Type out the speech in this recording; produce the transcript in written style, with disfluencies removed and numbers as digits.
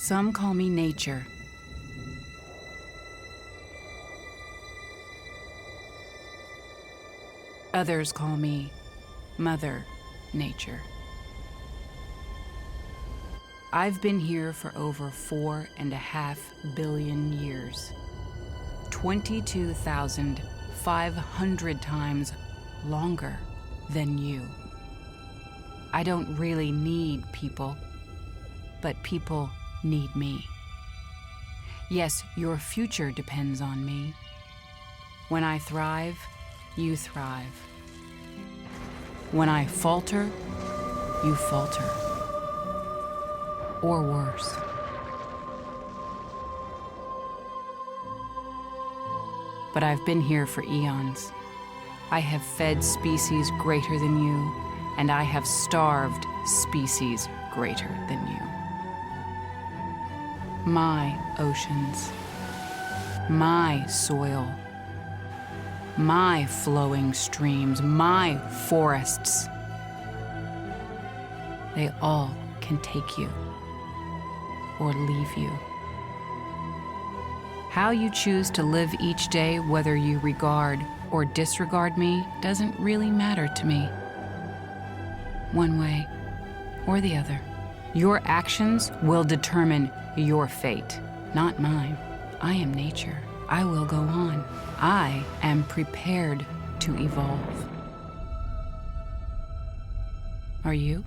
Some call me nature. Others call me Mother Nature. I've been here for over 4.5 billion years. 22,500 times longer than you. I don't really need people, but people need me. Yes, your future depends on me. When I thrive, you thrive. When I falter, you falter. Or worse. But I've been here for eons. I have fed species greater than you, and I have starved species greater than you. My oceans, my soil, my flowing streams, my forests, they all can take you or leave you. How you choose to live each day, whether you regard or disregard me, doesn't really matter to me. One way or the other. Your actions will determine your fate, not mine. I am nature. I will go on. I am prepared to evolve. Are you?